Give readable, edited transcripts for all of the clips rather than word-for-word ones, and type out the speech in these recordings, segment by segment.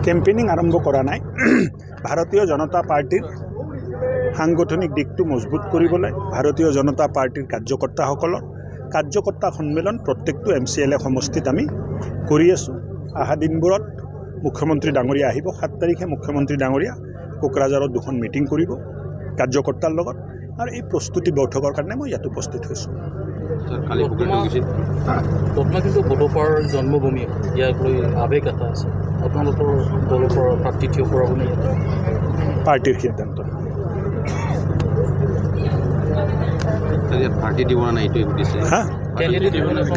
Campaigning আৰম্ভ কৰা নাই ভাৰতীয় জনতা পাৰ্টিৰ সাংগঠনিক দিকটো মজবুত কৰিবলৈ ভাৰতীয় জনতা পাৰ্টিৰ কাৰ্যকৰ্তাসকলৰ কাৰ্যকৰ্তা সন্মিলন প্ৰত্যেকটো MCLA সমষ্টিত আমি কৰি আছো। আহা দিনবোৰত মুখ্যমন্ত্ৰী ডাঙৰীয়া আহিব 7 তাৰিখে মুখ্যমন্ত্ৰী ডাঙৰীয়া কোকৰাঝাৰত দুখন মিটিং কৰিব কাৰ্যকৰ্তাৰ লগত আৰু এই প্ৰস্তুতি বৈঠকৰ কাৰণে মই ইয়াত উপস্থিত হৈছোঁ। কালি পদ্মা কিন্তু বড়োপাৰ জন্মভূমি ইয়াক লৈ আৱেগ এটা আছে আপোনালোকৰ দলৰ পৰা প্ৰাৰ্থী থিয় কৰাব নে পাৰ্টিৰ সিদ্ধান্ত পাৰ্টি দিব না এইটোৱে সুধিছে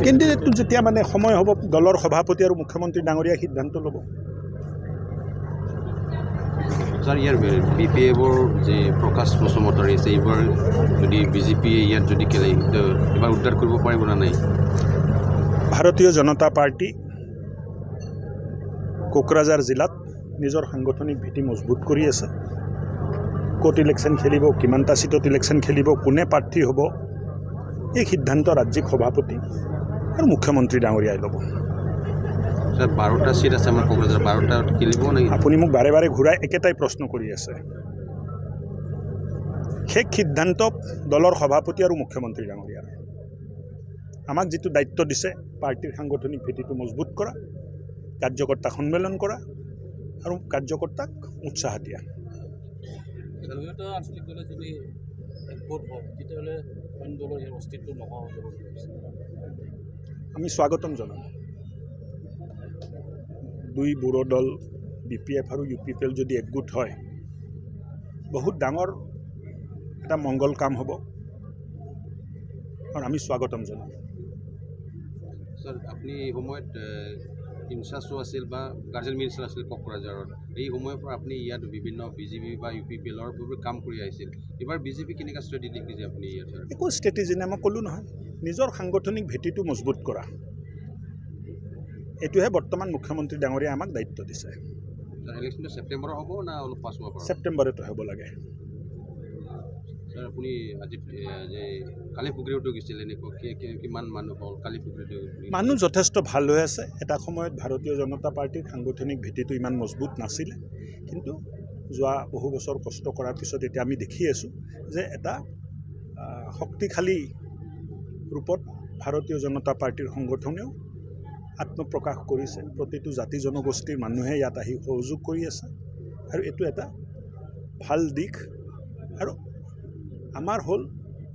কেণ্ডিডেটটো যেতিয়া মানে সময় হ'ব দলৰ সভাপতি আৰু মুখ্যমন্ত্ৰী ডাঙৰীয়া সিদ্ধান্ত ল'ব। স্যাৰ ইয়াৰ BPFৰ যে প্ৰকাশ বসুমতাৰী আছে এইবাৰ যদি বিজেপি ইয়াত যদি খেলে এবাৰ উদ্ধাৰ কৰিব পাৰিব না নাই? ভাৰতীয় জনতা পাৰ্টি কোকৰাঝাৰ জিলাত নিজৰ সাংগঠনিক ভিত্তি মজবুত কৰি আছে। ক'ত ইলেকশ্যন খেলিব কিমানটা সিটত ইলেকশ্যন খেলিব কোনে প্ৰাৰ্থী হ'ব এই সিদ্ধান্ত ৰাজ্যিক সভাপতি আৰু মুখ্যমন্ত্ৰী ডাঙৰীয়াই ল'ব। 12টা সিট আছে আমাৰ কোকৰাঝাৰ 12টা খেলিব নে? আপুনি মোক বাৰে বাৰে ঘূৰাই একেটাই প্ৰশ্ন কৰি আছে। শেষ সিদ্ধান্ত দলৰ সভাপতি আৰু মুখ্যমন্ত্ৰী ডাঙৰীয়াৰ। আমাক যেটো দায়িত্ব দিছে পাৰ্টিৰ সাংগঠনিক ভিত্তিটো মজবুত কৰা কাৰ্যকৰ্তা সন্মিলন কৰা আৰু কাৰ্যকৰ্তাক উৎসাহ দিয়া। আঞ্চলিক দলে যদি একগোট হয় তেতিয়াহ'লে অন্য দলৰ এই অস্তিত্ব নোহোৱা হ'ব। আমি স্বাগতম জনাম। দুই বড়ো দল BPF আৰু UPPL যদি একগোট হয় বহুত ডাঙৰ এটা মংগল কাম হ'ব আৰু আমি স্বাগতম জনাম। স্যাৰ আপনি এই সময়ত ইনচাৰ্জো আছিল বা গাৰ্জেন মিনিষ্টাৰ আছিল কোকৰাঝাৰত এই সময়ৰ পৰা আপুনি ইয়াত বিভিন্ন BJP বা UPPLৰ বাবে কাম কৰি আহিছিল এবাৰ BJP কেনেকুৱা ষ্ট্ৰেটেজি দেখিছে আপুনি ইয়াত? একো ষ্ট্ৰেটেজি নাই মই ক'লোঁ নহয় নিজৰ সাংগঠনিক ভেটিটো মজবুত কৰা এইটোহে বৰ্তমান মুখ্যমন্ত্ৰী ডাঙৰীয়া আমাক দায়িত্ব দিছে। ইলেকশ্যনটো ছেপ্টেম্বৰৰ হ'ব না অলপ পাছ হ'ব? ছেপ্টেম্বৰতে হ'ব লাগে। স্যাৰ আপুনি আজি যে কালি পুখুৰীটো গৈছিল এনেকুৱা কিমান মানুহ হ'ল কালি পুখুৰীটো? মানুহ যথেষ্ট ভাল হৈ আছে। এটা সময়ত ভাৰতীয় জনতা পাৰ্টিৰ সাংগঠনিক ভেটিটো ইমান মজবুত নাছিলে কিন্তু যোৱা বহু বছৰ কষ্ট কৰাৰ পিছত এতিয়া আমি দেখি আছোঁ যে এটা শক্তিশালী ৰূপত ভাৰতীয় জনতা পাৰ্টিৰ সংগঠনেও আত্মপ্ৰকাশ কৰিছে। প্ৰতিটো জাতি জনগোষ্ঠীৰ মানুহে ইয়াত আহি সহযোগ কৰি আছে আৰু এইটো এটা ভাল দিশ। আৰু আমাৰ হ'ল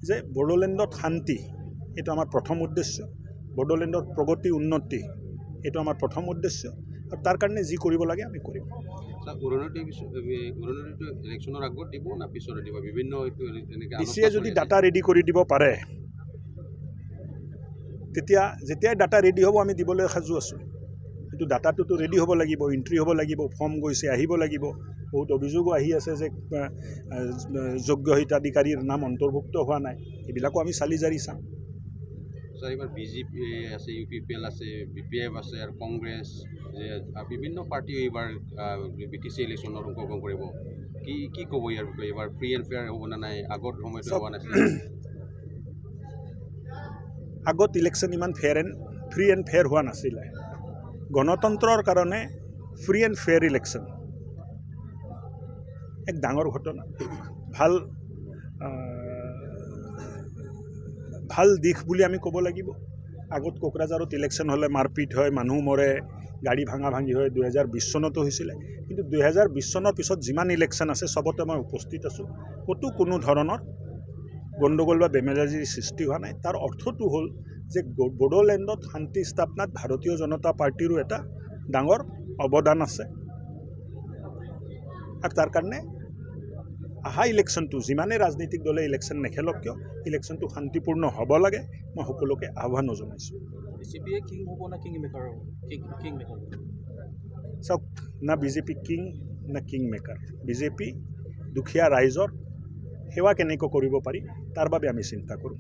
যে বড়োলেণ্ডত শান্তি এইটো আমাৰ প্ৰথম উদ্দেশ্য, বড়োলেণ্ডত প্ৰগতি উন্নতি এইটো আমাৰ প্ৰথম উদ্দেশ্য আৰু তাৰ কাৰণে যি কৰিব লাগে আমি কৰিম। ইলেকশ্যনৰ আগত দিব না পিছত দিব? বিভিন্ন DCয়ে যদি ডাটা ৰেডি কৰি দিব পাৰে তেতিয়া যেতিয়াই ডাটা ৰেডি হ'ব আমি দিবলৈ সাজু আছোঁ। কিন্তু ডাটাটোতো ৰেডি হ'ব লাগিব, এণ্ট্ৰি হ'ব লাগিব, ফৰ্ম গৈছে আহিব লাগিব। বহুত অভিযোগো আহি আছে যে যোগ্য হিতাধিকাৰীৰ নাম অন্তৰ্ভুক্ত হোৱা নাই এইবিলাকো আমি চালি জাৰি চাম। স্যাৰ এবাৰ BJP আছে UPPL আছে BPF আছে আৰু কংগ্ৰেছ যে বিভিন্ন পাৰ্টি এইবাৰ BTC ইলেকশ্যনত অংশগ্ৰহণ কৰিব কি ক'ব ইয়াৰ বিষয়ে? এবাৰ ফ্ৰী এণ্ড ফেয়াৰ হ'ব না নাই? আগত সময়টো হোৱা নাছিল। আগত ইলেকশ্যন ইমান ফ্ৰী এণ্ড ফেয়াৰ হোৱা নাছিলে। গণতন্ত্ৰৰ কাৰণে ফ্ৰী এণ্ড ফেয়াৰ ইলেকশ্যন এক ডাঙৰ ঘটনা, ভাল দিশ বুলি আমি ক'ব লাগিব। আগত কোকৰাঝাৰত ইলেকশ্যন হ'লে মাৰপিট হয়, মানুহ মৰে, গাড়ী ভাঙা ভাঙি হয়। 2020 চনতো হৈছিলে কিন্তু 2020 চনৰ পিছত যিমান ইলেকশ্যন আছে চবতে মই উপস্থিত আছোঁ। ক'তো কোনো ধৰণৰ গণ্ডগোল বা বেমেজাজিৰ সৃষ্টি হোৱা নাই। তাৰ অৰ্থটো হ'ল যে বড়োলেণ্ডত শান্তি স্থাপনাত ভাৰতীয় জনতা পাৰ্টিৰো এটা ডাঙৰ অৱদান আছে আৰু তাৰ কাৰণে আহা ইলেকশ্যনটো যিমানে ৰাজনৈতিক দলে ইলেকশ্যন নেখেলক কিয় ইলেকশ্যনটো শান্তিপূৰ্ণ হ'ব লাগে মই সকলোকে আহ্বানো জনাইছোঁ। BJPয়ে কিং হ'ব না কিং মেকাৰ হ'ব? কিং মেকাৰ চাওক না BJP কিং না কিং মেকাৰ। BJP দুখীয়া ৰাইজৰ সেৱা কেনেকৈ কৰিব পাৰি তাৰ বাবে আমি চিন্তা কৰোঁ।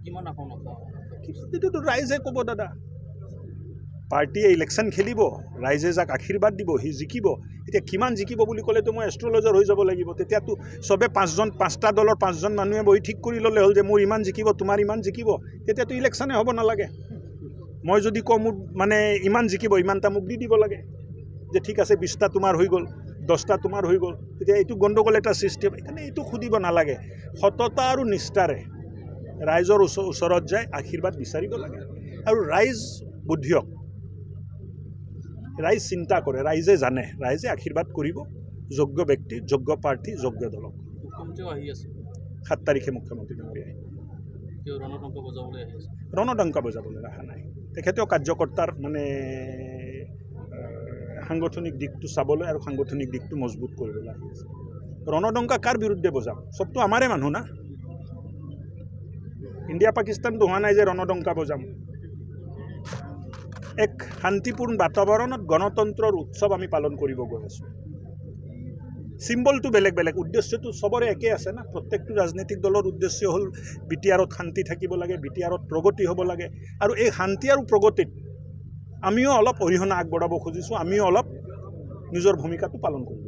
কিমান আসন? এইটোতো ৰাইজে ক'ব দাদা। পাৰ্টিয়ে ইলেকশ্যন খেলিব, ৰাইজে যাক আশীৰ্বাদ দিব, সি জিকিব। এতিয়া কিমান জিকিব বুলি ক'লেতো মই এষ্ট্ৰলজাৰ হৈ যাব লাগিব। তেতিয়াতো চবে পাঁচটা দলৰ 5জন মানুহে বহি ঠিক কৰি ল'লে হ'ল যে মোৰ ইমান জিকিব, তোমাৰ ইমান জিকিব। তেতিয়াতো ইলেকশ্যনে হ'ব নালাগে। মই যদি কওঁ মোৰ মানে ইমান জিকিব, ইমানটা মোক দি দিব লাগে যে ঠিক আছে 20টা তোমাৰ হৈ গ'ল, 10টা তোমাৰ হৈ গ'ল। তেতিয়া এইটো গণ্ডগোল এটা সৃষ্টি হ'ব। সেইকাৰণে এইটো সুধিব নালাগে। সততা আৰু নিষ্ঠাৰে ৰাইজৰ ওচৰত যায় আশীৰ্বাদ বিচাৰিব লাগে। আৰু ৰাইজ বুদ্ধিয়ক, ৰাইজ চিন্তা কৰে, ৰাইজে জানে, ৰাইজে আশীৰ্বাদ কৰিব যোগ্য ব্যক্তি, যোগ্য প্ৰাৰ্থী, যোগ্য দলক। 7 তাৰিখে মুখ্যমন্ত্ৰী ডাঙৰীয়া ৰণডংকা বজাবলৈ অহা নাই। তেখেতেও কাৰ্যকৰ্তাৰ মানে সাংগঠনিক দিশটো চাবলৈ আৰু সাংগঠনিক দিশটো মজবুত কৰিবলৈ আহি আছে। ৰণডংকা কাৰ বিৰুদ্ধে বজাম? চবতো আমাৰে মানুহ না। ইণ্ডিয়া পাকিস্তানটো হোৱা নাই যে ৰণডংকা বজাম। এক শান্তিপূৰ্ণ বাতাবৰণত গণতন্ত্ৰৰ উৎসৱ আমি পালন কৰিব গৈ আছোঁ। চিম্বলটো বেলেগ বেলেগ, উদ্দেশ্যটো চবৰে একে আছে না। প্ৰত্যেকটো ৰাজনৈতিক দলৰ উদ্দেশ্য হ'ল BTRত শান্তি থাকিব লাগে, BTRত প্ৰগতি হ'ব লাগে। আৰু এই শান্তি আৰু প্ৰগতিত আমিও অলপ অৰিহণা আগবঢ়াব খুজিছোঁ, আমিও অলপ নিজৰ ভূমিকাটো পালন কৰিব।